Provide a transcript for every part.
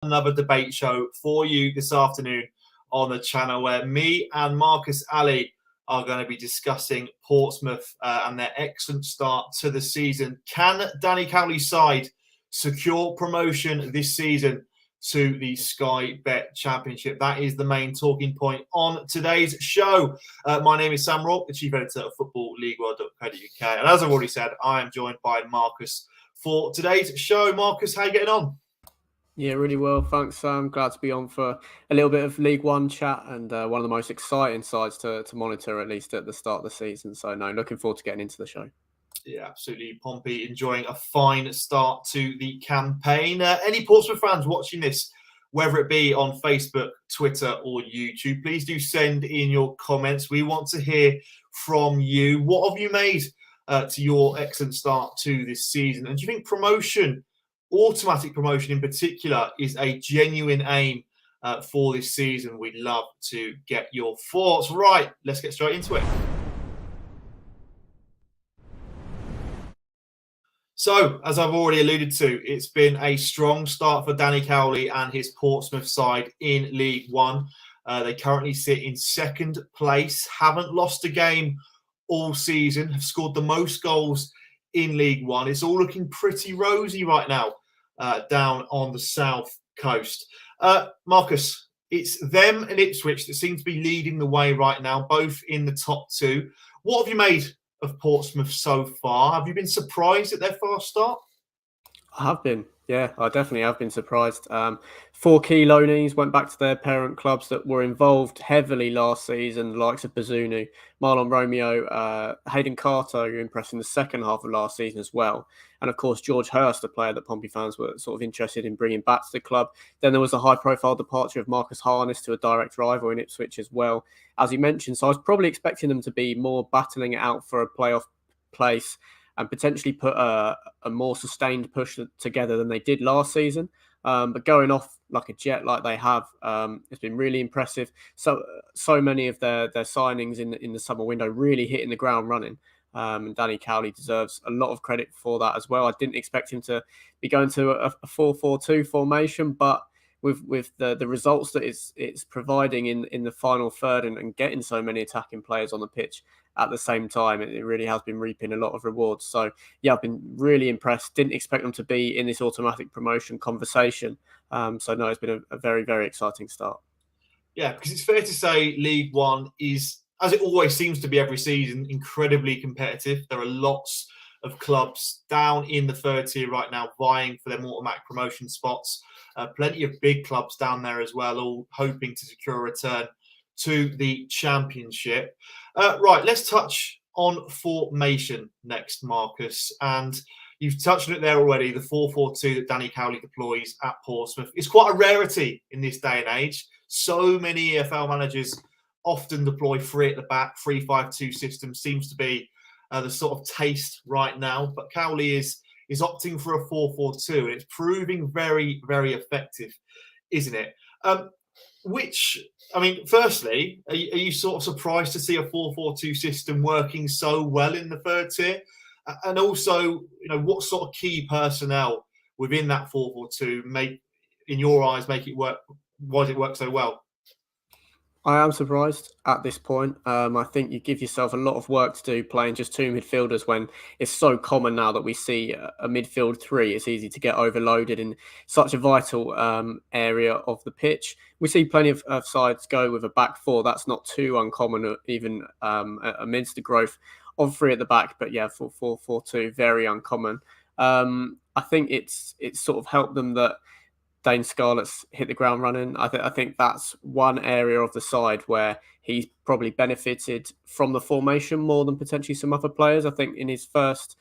Another debate show for you this afternoon on the channel where me and Marcus Ali are going to be discussing Portsmouth and their excellent start to the season. Can Danny Cowley's side secure promotion this season to the Sky Bet Championship? That is the main talking point on today's show. My name is Sam Rourke, the Chief Editor of footballleagueworld.co.uk. And as I've already said, I am joined by Marcus for today's show. Marcus, how are you getting on? Yeah, really well. Thanks, Sam. Glad to be on for a little bit of League One chat and one of the most exciting sides to monitor, at least at the start of the season. So, no, looking forward to getting into the show. Yeah, absolutely. Pompey enjoying a fine start to the campaign. Any Portsmouth fans watching this, whether it be on Facebook, Twitter or YouTube, please do send in your comments. We want to hear from you. What have you made to your excellent start to this season? And do you think promotion, automatic promotion in particular, is a genuine aim for this season? We'd love to get your thoughts. Right, let's get straight into it. So, as I've already alluded to, it's been a strong start for Danny Cowley and his Portsmouth side in League One. They currently sit in second place, haven't lost a game all season, have scored the most goals in League One. It's all looking pretty rosy right now down on the south coast. Marcus, it's them and Ipswich that seem to be leading the way right now, both in the top two. What have you made of Portsmouth so far? Have you been surprised at their fast start? I have been. Yeah, I definitely have been surprised. 4 key loanees went back to their parent clubs that were involved heavily last season, the likes of Bazunu, Marlon Romeo, Hayden Carter, who impressed in the second half of last season as well. And of course, George Hurst, a player that Pompey fans were sort of interested in bringing back to the club. Then there was the high-profile departure of Marcus Harness to a direct rival in Ipswich as well, as you mentioned. So I was probably expecting them to be more battling it out for a playoff place and potentially put a more sustained push together than they did last season. But going off like a jet like they have, it's been really impressive. So many of their signings in the summer window really hitting the ground running. And Danny Cowley deserves a lot of credit for that as well. I didn't expect him to be going to a 4-4-2 formation, but with the results that it's providing in the final third and getting so many attacking players on the pitch at the same time, it really has been reaping a lot of rewards. So, yeah, I've been really impressed. Didn't expect them to be in this automatic promotion conversation. So, no, it's been a very, very exciting start. Yeah, because it's fair to say League One is, as it always seems to be every season, incredibly competitive. There are lots of clubs down in the third tier right now vying for their automatic promotion spots. Plenty of big clubs down there as well, all hoping to secure a return to the Championship. Right, let's touch on formation next, Marcus. And you've touched on it there already, the 4-4-2 that Danny Cowley deploys at Portsmouth. It's quite a rarity in this day and age. So many EFL managers often deploy 3 at the back. 3-5-2 system seems to be the sort of taste right now. But Cowley is opting for a 4-4-2, and it's proving very, very effective, isn't it? Firstly, are you sort of surprised to see a 4-4-2 system working so well in the third tier? And also, what sort of key personnel within that 4-4-2 in your eyes, make it work? Why does it work so well? I am surprised at this point. I think you give yourself a lot of work to do playing just 2 midfielders when it's so common now that we see a midfield 3. It's easy to get overloaded in such a vital area of the pitch. We see plenty of sides go with a back 4. That's not too uncommon, even amidst the growth of 3 at the back. But yeah, 4-4-2, very uncommon. I think it's sort of helped them that Dane Scarlett's hit the ground running. I think that's one area of the side where he's probably benefited from the formation more than potentially some other players. I think in his first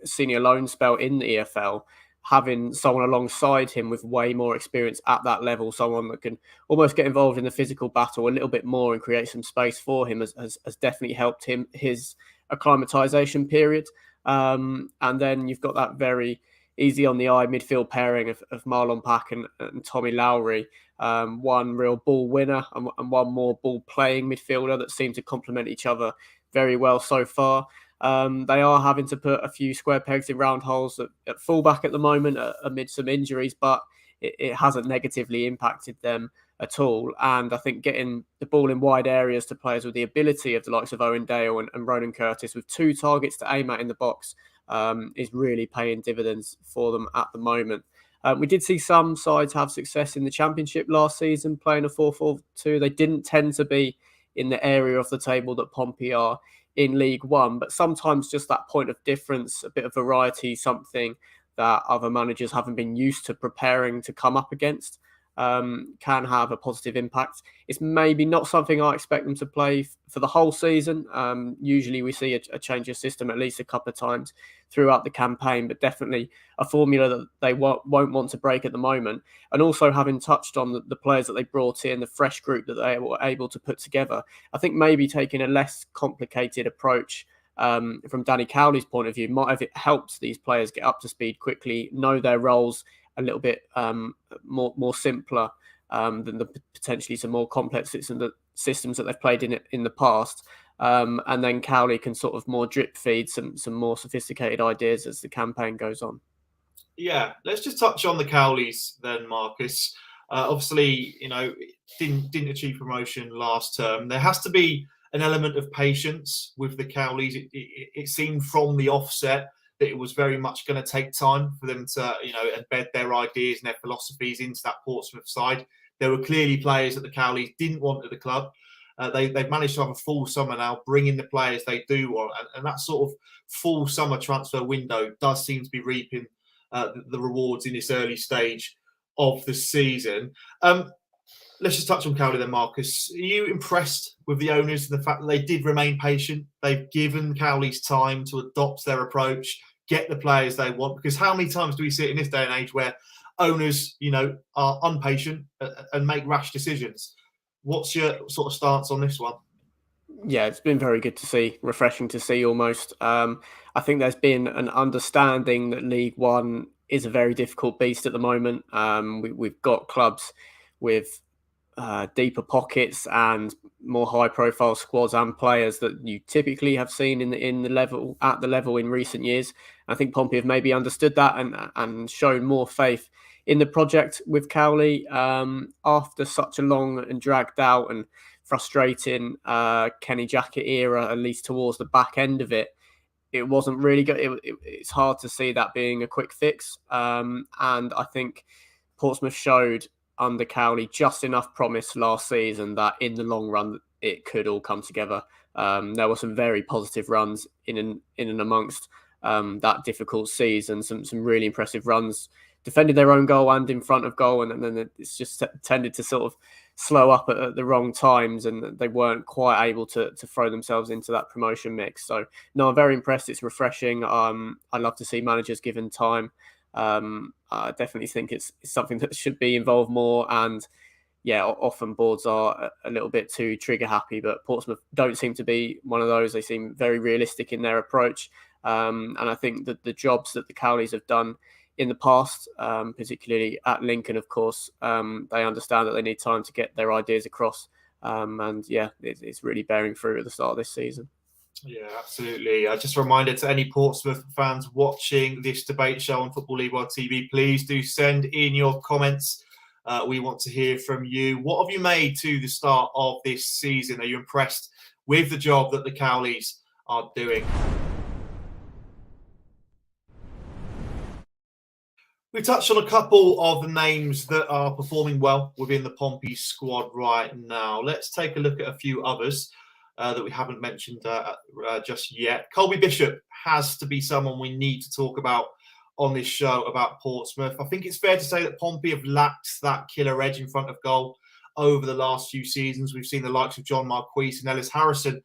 senior loan spell in the EFL, having someone alongside him with way more experience at that level, someone that can almost get involved in the physical battle a little bit more and create some space for him has definitely helped him his acclimatization period. And then you've got that very easy on the eye midfield pairing of Marlon Pack and Tommy Lowry. One real ball winner and one more ball playing midfielder that seem to complement each other very well so far. They are having to put a few square pegs in round holes at fullback at the moment amid some injuries, but it hasn't negatively impacted them at all. And I think getting the ball in wide areas to players with the ability of the likes of Owen Dale and Ronan Curtis with 2 targets to aim at in the box is really paying dividends for them at the moment. We did see some sides have success in the Championship last season playing a 4-4-2. They didn't tend to be in the area of the table that Pompey are in League One, but sometimes just that point of difference, a bit of variety, something that other managers haven't been used to preparing to come up against, can have a positive impact. It's maybe not something I expect them to play for the whole season. Usually we see a change of system at least a couple of times throughout the campaign, but definitely a formula that they won't want to break at the moment. And also having touched on the players that they brought in, the fresh group that they were able to put together, I think maybe taking a less complicated approach from Danny Cowley's point of view might have helped these players get up to speed quickly, know their roles a little bit more simpler than the potentially some more complex systems that they've played in the past. And then Cowley can sort of more drip feed some more sophisticated ideas as the campaign goes on. Yeah, let's just touch on the Cowleys then, Marcus. Obviously, didn't achieve promotion last term. There has to be an element of patience with the Cowleys. It seemed from the offset that it was very much going to take time for them to, embed their ideas and their philosophies into that Portsmouth side. There were clearly players that the Cowleys didn't want at the club. They've managed to have a full summer now, bring in the players they do want. And that sort of full summer transfer window does seem to be reaping the rewards in this early stage of the season. Let's just touch on Cowley then, Marcus. Are you impressed with the owners and the fact that they did remain patient? They've given Cowley's time to adopt their approach, get the players they want. Because how many times do we see it in this day and age where owners, are impatient and make rash decisions? What's your sort of stance on this one? Yeah, it's been very good to see, refreshing to see almost. I think there's been an understanding that League One is a very difficult beast at the moment. We've got clubs with deeper pockets and more high-profile squads and players that you typically have seen in the level in recent years. I think Pompey have maybe understood that and shown more faith in the project with Cowley after such a long and dragged out and frustrating Kenny Jackett era, at least towards the back end of it. It wasn't really good. It's hard to see that being a quick fix, and I think Portsmouth showed under Cowley just enough promise last season that in the long run it could all come together. There were some very positive runs in and amongst that difficult season. Some really impressive runs, defended their own goal and in front of goal, and then it's just tended to sort of slow up at the wrong times, and they weren't quite able to throw themselves into that promotion mix. So no, I'm very impressed. It's refreshing. I love to see managers given time. I definitely think it's something that should be involved more. And yeah, often boards are a little bit too trigger happy, but Portsmouth don't seem to be one of those. They seem very realistic in their approach. And I think that the jobs that the Cowleys have done in the past, particularly at Lincoln, of course, they understand that they need time to get their ideas across. And yeah, it's really bearing fruit at the start of this season. Yeah, absolutely. Just a reminder to any Portsmouth fans watching this debate show on Football League One TV, please do send in your comments. We want to hear from you. What have you made to the start of this season? Are you impressed with the job that the Cowleys are doing? We touched on a couple of the names that are performing well within the Pompey squad right now. Let's take a look at a few others that we haven't mentioned just yet. Colby Bishop has to be someone we need to talk about on this show about Portsmouth. I think it's fair to say that Pompey have lacked that killer edge in front of goal over the last few seasons. We've seen the likes of John Marquise and Ellis Harrison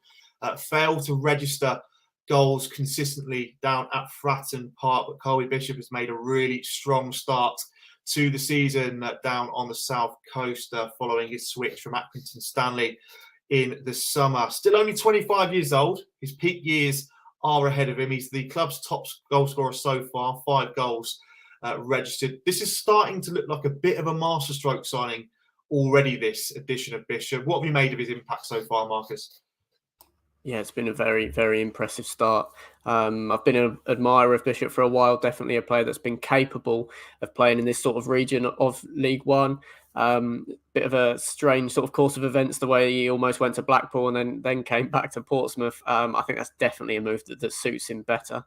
fail to register goals consistently down at Fratton Park, but Colby Bishop has made a really strong start to the season down on the south coast following his switch from Accrington Stanley in the summer. Still only 25 years old. His peak years are ahead of him. He's the club's top goal scorer so far, 5 goals registered. This is starting to look like a bit of a masterstroke signing already, this edition of Bishop. What have you made of his impact so far, Marcus? Yeah, it's been a very, very impressive start. I've been an admirer of Bishop for a while, definitely a player that's been capable of playing in this sort of region of League One. Bit of a strange sort of course of events, the way he almost went to Blackpool and then came back to Portsmouth. I think that's definitely a move that suits him better.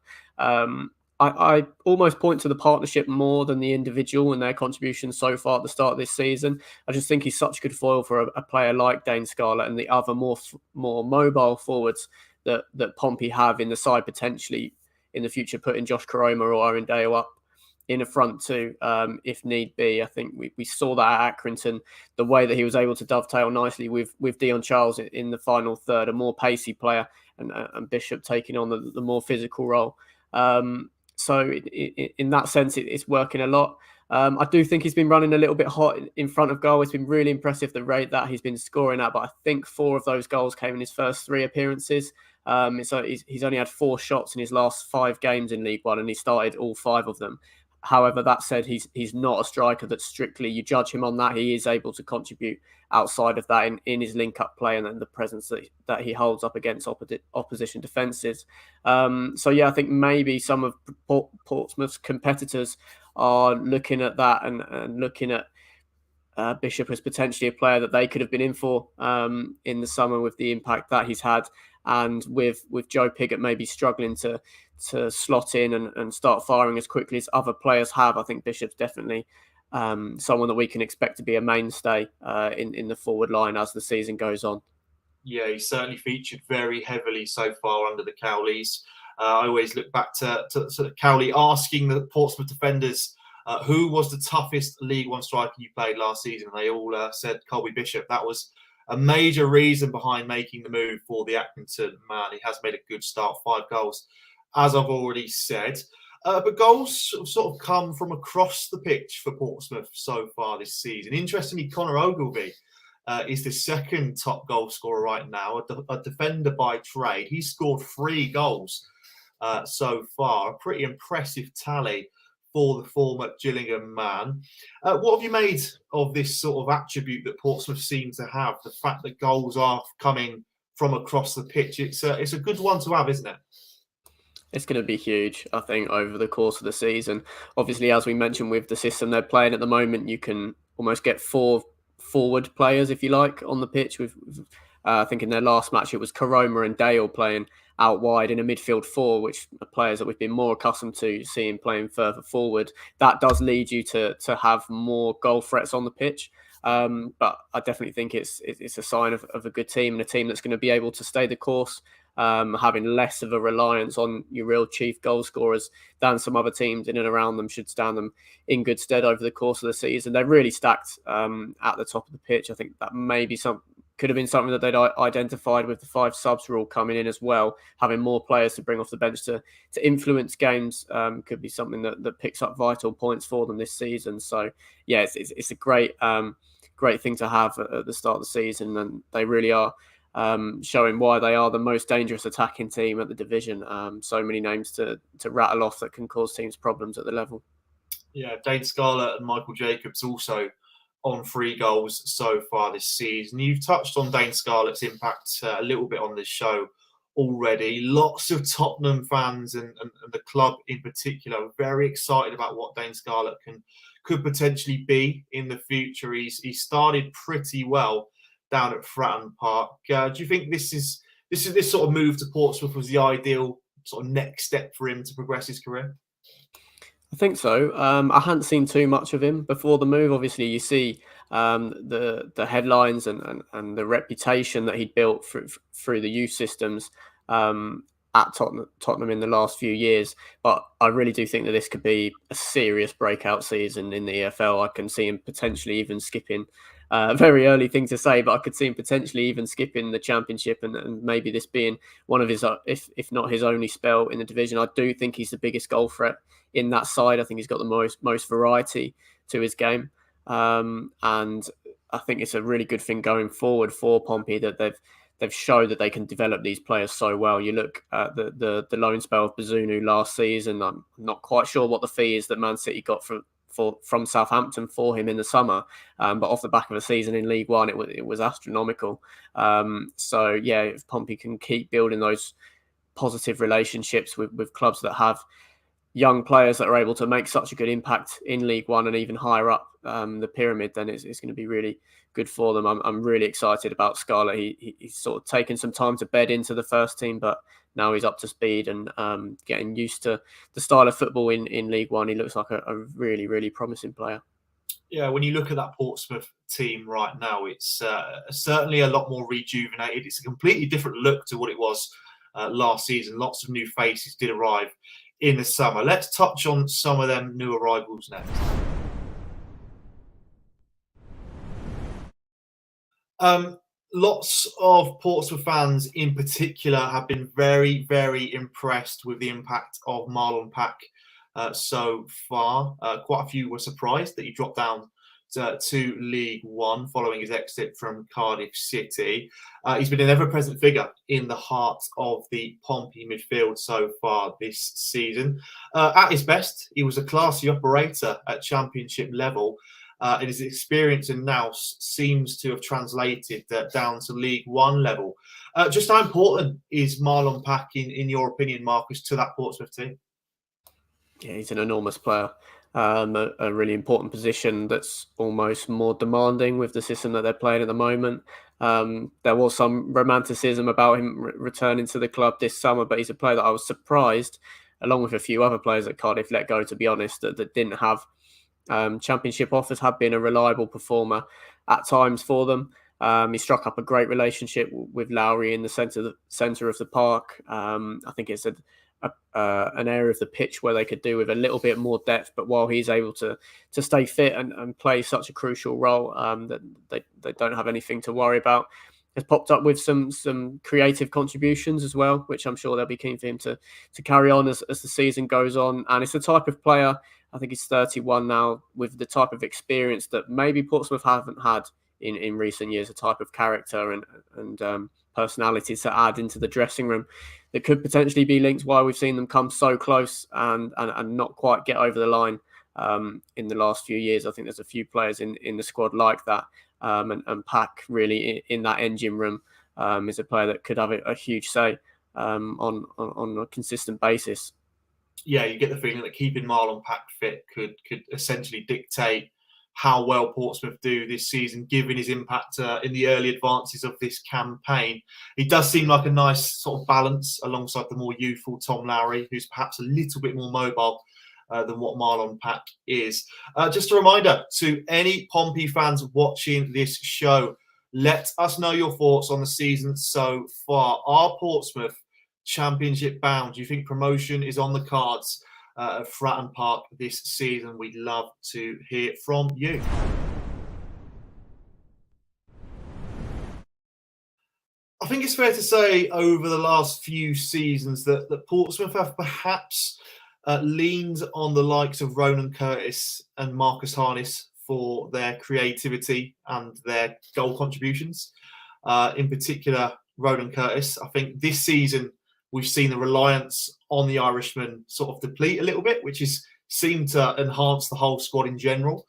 I almost point to the partnership more than the individual and their contributions so far at the start of this season. I just think he's such good foil for a player like Dane Scarlett and the other more mobile forwards that Pompey have in the side, potentially in the future putting Josh Koroma or Arundale up in a front two, if need be. I think we saw that at Accrington, the way that he was able to dovetail nicely with Dion Charles in the final third, a more pacey player, and Bishop taking on the more physical role. So in that sense, it's working a lot. I do think he's been running a little bit hot in front of goal. It's been really impressive the rate that he's been scoring at, but I think 4 of those goals came in his first 3 appearances. So he's only had 4 shots in his last 5 games in League One, and he started all 5 of them. However, that said, he's not a striker that strictly you judge him on that. He is able to contribute outside of that in his link-up play and the presence that he holds up against opposition defences. So yeah, I think maybe some of Portsmouth's competitors are looking at that and looking at Bishop as potentially a player that they could have been in for in the summer with the impact that he's had, and with Joe Pigott maybe struggling to slot in and start firing as quickly as other players have. I think Bishop's definitely someone that we can expect to be a mainstay in the forward line as the season goes on. Yeah, he's certainly featured very heavily so far under the Cowleys. I always look back to Cowley asking the Portsmouth defenders who was the toughest League One striker you played last season. And they all said Colby Bishop. That was a major reason behind making the move for the Accrington man. He has made a good start, 5 goals, as I've already said. But goals sort of come from across the pitch for Portsmouth so far this season. Interestingly, Connor Ogilvie is the second top goal scorer right now, a defender by trade. He's scored 3 goals so far, a pretty impressive tally for the former Gillingham man. What have you made of this sort of attribute that Portsmouth seem to have, the fact that goals are coming from across the pitch? It's a good one to have, isn't it? It's going to be huge, I think, over the course of the season. Obviously, as we mentioned, with the system they're playing at the moment, you can almost get 4 forward players, if you like, on the pitch. I think in their last match, it was Koroma and Dale playing out wide in a midfield 4, which are players that we've been more accustomed to seeing playing further forward. That does lead you to have more goal threats on the pitch. But I definitely think it's a sign of a good team and a team that's going to be able to stay the course, having less of a reliance on your real chief goal scorers than some other teams in and around them should stand them in good stead over the course of the season. They're really stacked at the top of the pitch. I think that maybe could have been something that they'd identified with the 5 subs rule coming in as well. Having more players to bring off the bench to influence games could be something that picks up vital points for them this season. So yeah, it's a great thing to have at the start of the season, and they really are showing why they are the most dangerous attacking team at the division. So many names to rattle off that can cause teams problems at the level. Yeah, Dane Scarlett and Michael Jacobs also on 3 goals so far this season. You've touched on Dane Scarlett's impact a little bit on this show already. Lots of Tottenham fans and the club in particular are very excited about what Dane Scarlett could potentially be in the future. He started pretty well down at Fratton Park. Do you think this sort of move to Portsmouth was the ideal sort of next step for him to progress his career? I think so. I hadn't seen too much of him before the move. Obviously, you see the headlines and the reputation that he'd built through the youth systems at Tottenham in the last few years. But I really do think that this could be a serious breakout season in the EFL. I can see him potentially even skipping. Very early thing to say, but I could see him potentially even skipping the Championship and maybe this being one of his, if not his only spell in the division. I do think he's the biggest goal threat in that side. I think he's got the most variety to his game, and I think it's a really good thing going forward for Pompey that they've showed that they can develop these players so well. You look at the loan spell of Bazunu last season. I'm not quite sure what the fee is that Man City got from Southampton for him in the summer. But off the back of a season in League One, it was astronomical. So yeah, if Pompey can keep building those positive relationships with clubs that have young players that are able to make such a good impact in League One and even higher up the pyramid, then it's going to be really good for them. I'm really excited about Scarlett. He's sort of taken some time to bed into the first team, but now he's up to speed and getting used to the style of football in League One. He looks like a really, really promising player. Yeah, when you look at that Portsmouth team right now, it's certainly a lot more rejuvenated. It's a completely different look to what it was last season. Lots of new faces did arrive in the summer. Let's touch on some of them new arrivals next. Lots of Portsmouth fans in particular have been very, very impressed with the impact of Marlon Pack so far. Quite a few were surprised that he dropped down to League One following his exit from Cardiff City. He's been an ever-present figure in the heart of the Pompey midfield so far this season. At his best, he was a classy operator at Championship level. And his experience in Nous seems to have translated down to League One level. Just how important is Marlon Pack, in your opinion, Marcus, to that Portsmouth team? Yeah, he's an enormous player. A really important position that's almost more demanding with the system that they're playing at the moment. There was some romanticism about him returning to the club this summer, but he's a player that I was surprised, along with a few other players that Cardiff let go, to be honest, that didn't have Championship offers. Have been a reliable performer at times for them. He struck up a great relationship with Lowry in the centre of the park. I think it's an area of the pitch where they could do with a little bit more depth, but while he's able to stay fit and play such a crucial role, that they don't have anything to worry about. Has popped up with some creative contributions as well, which I'm sure they'll be keen for him to carry on as the season goes on. And it's the type of player, I think he's 31 now, with the type of experience that maybe Portsmouth haven't had in recent years, a type of character and personality to add into the dressing room that could potentially be linked why we've seen them come so close and not quite get over the line in the last few years. I think there's a few players in the squad like that. And Pack really in that engine room is a player that could have a huge say on a consistent basis. Yeah, you get the feeling that keeping Marlon Pack fit could essentially dictate how well Portsmouth do this season, given his impact in the early advances of this campaign. He does seem like a nice sort of balance alongside the more youthful Tom Lowry, who's perhaps a little bit more mobile than what Marlon Pack is. Just a reminder to any Pompey fans watching this show, let us know your thoughts on the season so far. Are Portsmouth Championship bound? Do you think promotion is on the cards at Fratton Park this season? We'd love to hear from you. I think it's fair to say over the last few seasons that Portsmouth have perhaps leaned on the likes of Ronan Curtis and Marcus Harness for their creativity and their goal contributions. In particular, Ronan Curtis. I think this season we've seen the reliance on the Irishman sort of deplete a little bit, which has seemed to enhance the whole squad in general.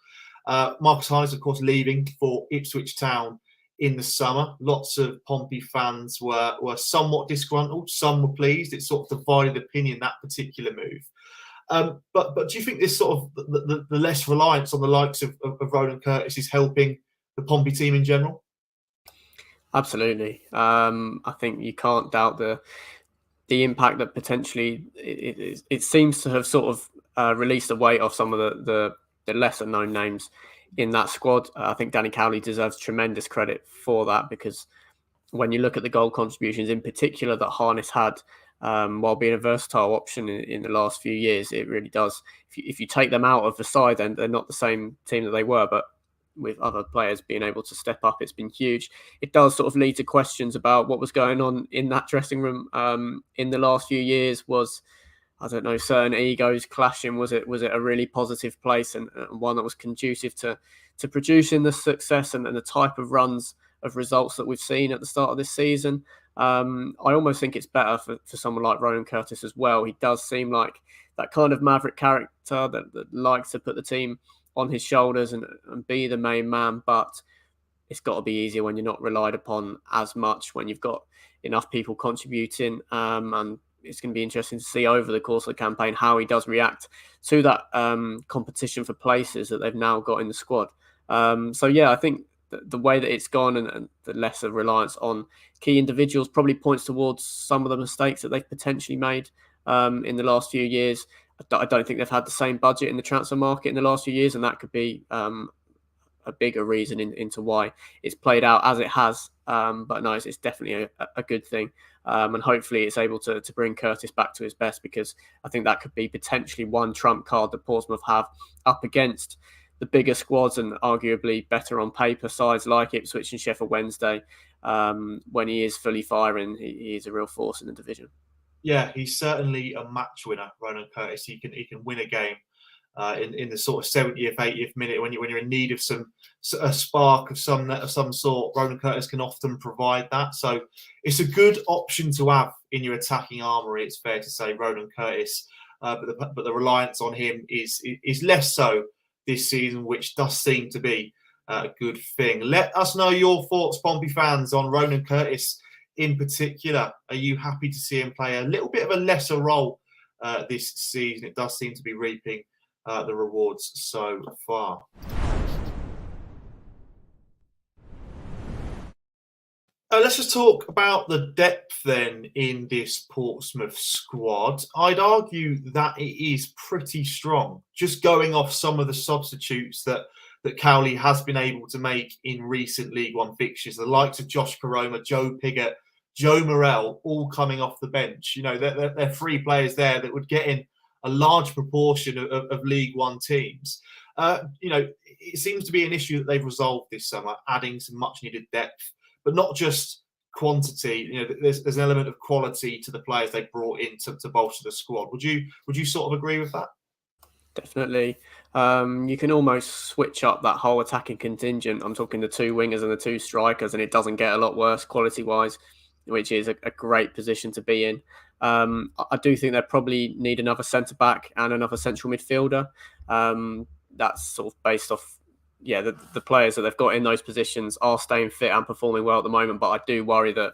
Marcus Harness, of course, leaving for Ipswich Town in the summer. Lots of Pompey fans were somewhat disgruntled. Some were pleased. It sort of divided opinion, that particular move. But do you think this sort of the less reliance on the likes of Ronan Curtis is helping the Pompey team in general? Absolutely. I think you can't doubt the impact that potentially it seems to have sort of released the weight off some of the lesser known names in that squad. I think Danny Cowley deserves tremendous credit for that, because when you look at the goal contributions in particular that Harness had, while being a versatile option in the last few years, it really does. If you take them out of the side, then they're not the same team that they were, but with other players being able to step up, it's been huge. It does sort of lead to questions about what was going on in that dressing room in the last few years. Was, I don't know, certain egos clashing? Was it a really positive place and one that was conducive to producing the success and the type of runs of results that we've seen at the start of this season? I almost think it's better for someone like Ronan Curtis as well. He does seem like that kind of maverick character that likes to put the team on his shoulders and be the main man, but it's got to be easier when you're not relied upon as much, when you've got enough people contributing. And it's going to be interesting to see over the course of the campaign how he does react to that competition for places that they've now got in the squad. So yeah, I think the way that it's gone and the lesser reliance on key individuals probably points towards some of the mistakes that they've potentially made in the last few years. I don't think they've had the same budget in the transfer market in the last few years, and that could be a bigger reason into why it's played out as it has. But no, it's definitely a good thing. And hopefully it's able to bring Curtis back to his best, because I think that could be potentially one trump card that Portsmouth have up against the bigger squads and arguably better on paper sides like Ipswich and Sheffield Wednesday. When he is fully firing, he is a real force in the division. Yeah, he's certainly a match winner, Ronan Curtis. He can win a game in the sort of 70th, 80th minute when you're in need of a spark of some sort. Ronan Curtis can often provide that, so it's a good option to have in your attacking armoury. It's fair to say, Ronan Curtis, but the reliance on him is less so this season, which does seem to be a good thing. Let us know your thoughts, Pompey fans, on Ronan Curtis in particular. Are you happy to see him play a little bit of a lesser role this season? It does seem to be reaping the rewards so far. Let's just talk about the depth then in this Portsmouth squad. I'd argue that it is pretty strong, just going off some of the substitutes that Cowley has been able to make in recent League One fixtures. The likes of Josh Koroma, Joe Pigott, Joe Morrell, all coming off the bench. You know, they're three players there that would get in a large proportion of League One teams. You know, it seems to be an issue that they've resolved this summer, adding some much needed depth, but not just quantity. You know, there's an element of quality to the players they brought in to bolster the squad. Would you sort of agree with that? Definitely. You can almost switch up that whole attacking contingent. I'm talking the two wingers and the two strikers, and it doesn't get a lot worse quality-wise, which is a great position to be in. I do think they probably need another centre-back and another central midfielder. That's sort of based off, the players that they've got in those positions are staying fit and performing well at the moment, but I do worry that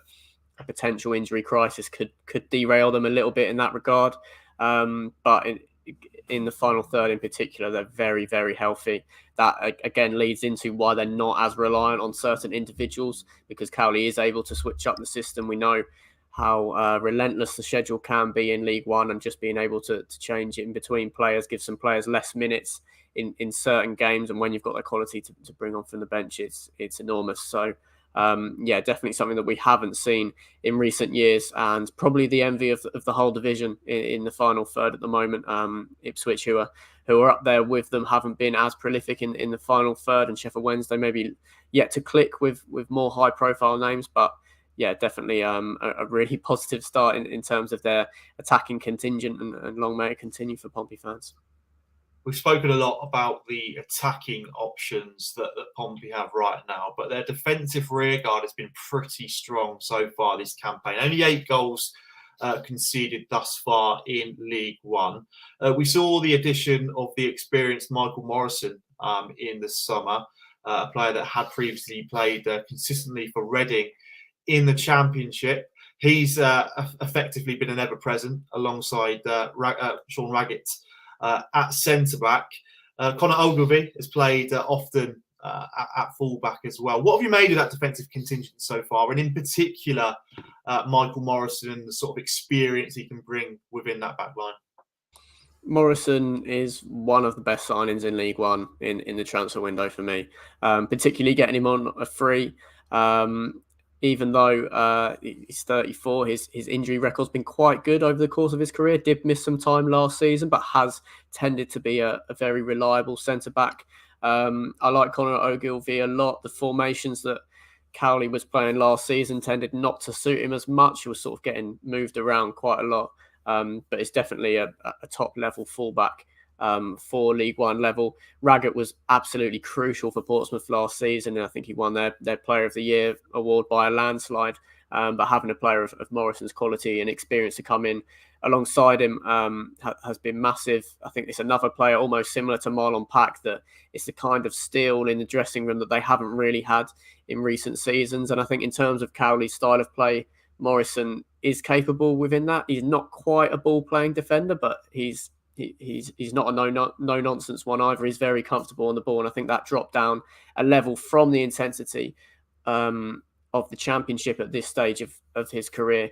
a potential injury crisis could derail them a little bit in that regard. But in the final third in particular, they're very, very healthy. That again leads into why they're not as reliant on certain individuals, because Cowley is able to switch up the system. We know how relentless the schedule can be in League One, and just being able to change it in between players, give some players less minutes in certain games, and when you've got the quality to bring on from the bench, it's enormous. So definitely something that we haven't seen in recent years, and probably the envy of the whole division in the final third at the moment. Ipswich, who are up there with them, haven't been as prolific in the final third, and Sheffield Wednesday maybe yet to click with more high profile names, but yeah, definitely a really positive start in terms of their attacking contingent, and long may it continue for Pompey fans. We've spoken a lot about the attacking options that Pompey have right now, but their defensive rearguard has been pretty strong so far this campaign. Only 8 goals conceded thus far in League One. We saw the addition of the experienced Michael Morrison in the summer, a player that had previously played consistently for Reading in the Championship. He's effectively been an ever-present alongside Sean Raggett at centre-back. Conor Ogilvie has played often at full-back as well. What have you made of that defensive contingent so far? And in particular, Michael Morrison and the sort of experience he can bring within that back line? Morrison is one of the best signings in League One in the transfer window for me, particularly getting him on a free. Even though he's 34, his injury record's been quite good over the course of his career. Did miss some time last season, but has tended to be a very reliable centre-back. I like Conor Ogilvie a lot. The formations that Cowley was playing last season tended not to suit him as much. He was sort of getting moved around quite a lot. But it's definitely a top-level fullback for League One level. Raggett was absolutely crucial for Portsmouth last season, and I think he won their Player of the Year award by a landslide But having a player of Morrison's quality and experience to come in alongside him has been massive. I think it's another player almost similar to Marlon Pack, that it's the kind of steel in the dressing room that they haven't really had in recent seasons. And I think in terms of Cowley's style of play, Morrison is capable within that. He's not quite a ball-playing defender, but he's not a no-nonsense one either. He's very comfortable on the ball, and I think that dropped down a level from the intensity of the Championship at this stage of his career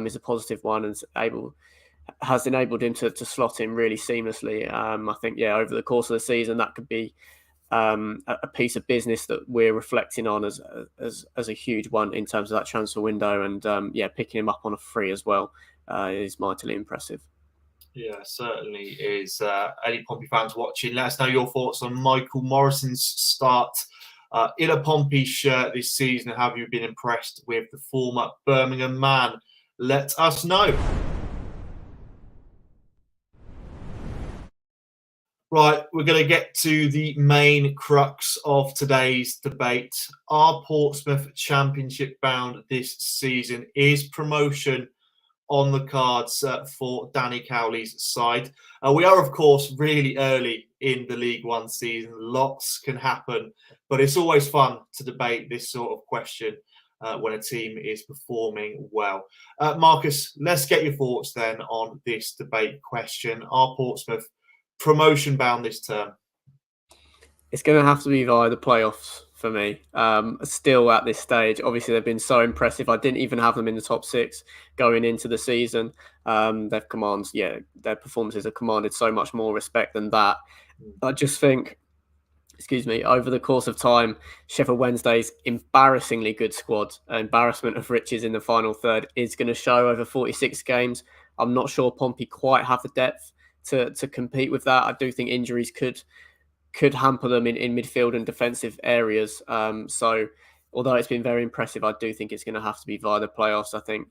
is a positive one, and has enabled him to slot in really seamlessly. I think, over the course of the season, that could be a piece of business that we're reflecting on as a huge one in terms of that transfer window, and picking him up on a free as well is mightily impressive. Yeah, certainly is. Any Pompey fans watching, let us know your thoughts on Michael Morrison's start in a Pompey shirt this season. Have you been impressed with the former Birmingham man? Let us know. Right, we're going to get to the main crux of today's debate. Are Portsmouth Championship bound this season? Is promotion on the cards for Danny Cowley's side? We are, of course, really early in the League One season. Lots can happen, but it's always fun to debate this sort of question when a team is performing well. Marcus, let's get your thoughts then on this debate question. Are Portsmouth promotion bound this term? It's going to have to be via the playoffs for me. Still at this stage, obviously they've been so impressive. I didn't even have them in the top 6 going into the season. Their performances have commanded so much more respect than that. I just think, over the course of time, Sheffield Wednesday's embarrassingly good squad, embarrassment of riches in the final third, is going to show over 46 games. I'm not sure Pompey quite have the depth to compete with that. I do think injuries could hamper them in midfield and defensive areas. So although it's been very impressive, I do think it's going to have to be via the playoffs. I think,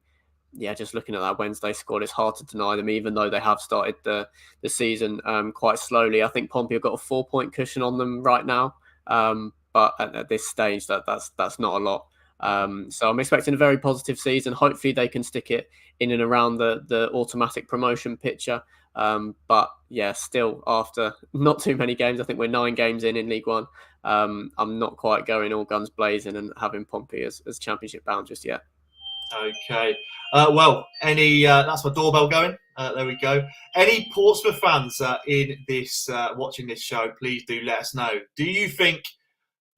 just looking at that Wednesday squad, it's hard to deny them, even though they have started the season quite slowly. I think Pompey have got a 4-point cushion on them right now. But at this stage, that's not a lot. So I'm expecting a very positive season. Hopefully they can stick it in and around the automatic promotion picture. But still, after not too many games, I think we're 9 games in League One. I'm not quite going all guns blazing and having Pompey as Championship bound just yet. Okay. That's my doorbell going. There we go. Any Portsmouth fans in this watching this show, please do let us know. Do you think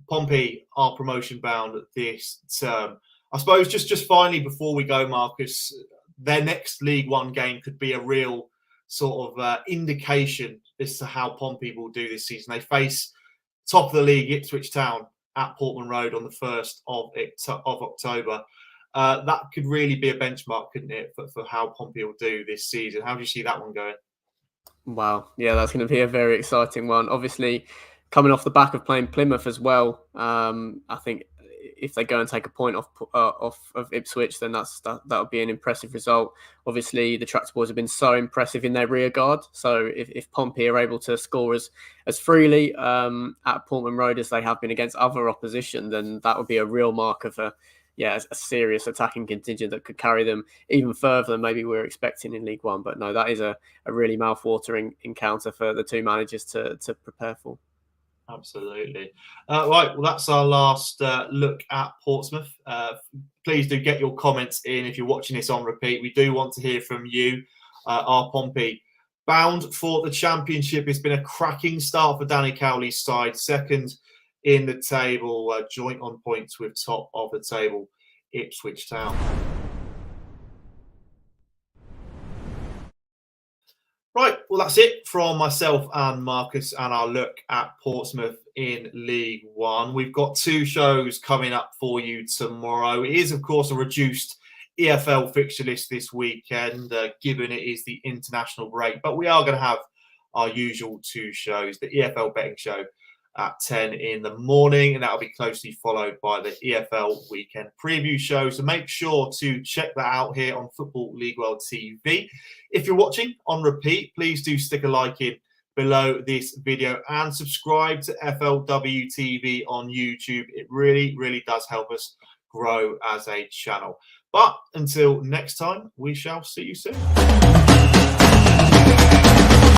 Pompey are promotion bound this term? I suppose just finally, before we go, Marcus, their next League One game could be a real sort of indication as to how Pompey will do this season. They face top of the league Ipswich Town at Portman Road on the 1st of October. That could really be a benchmark, couldn't it, for how Pompey will do this season? How do you see that one going? Wow. Yeah, that's going to be a very exciting one. Obviously, coming off the back of playing Plymouth as well, I think if they go and take a point off of Ipswich, then that would be an impressive result. Obviously, the Tractor Boys have been so impressive in their rear guard. So if Pompey are able to score as freely at Portman Road as they have been against other opposition, then that would be a real mark of a serious attacking contingent that could carry them even further than maybe we're expecting in League One. But no, that is a really mouth-watering encounter for the two managers to prepare for. Absolutely. Right, well, that's our last look at Portsmouth. Please do get your comments in if you're watching this on repeat. We do want to hear from you. Are Pompey bound for the Championship? It's been a cracking start for Danny Cowley's side. Second in the table, joint on points with top of the table, Ipswich Town. Right, well, that's it from myself and Marcus and our look at Portsmouth in League One. We've got 2 shows coming up for you tomorrow. It is, of course, a reduced EFL fixture list this weekend, given it is the international break. But we are going to have our usual 2 shows, the EFL betting show at 10 in the morning, and that'll be closely followed by the EFL weekend preview show. So make sure to check that out here on Football League World TV. If you're watching on repeat, please do stick a like in below this video and subscribe to FLW TV on YouTube. It really, really does help us grow as a channel. But until next time, we shall see you soon.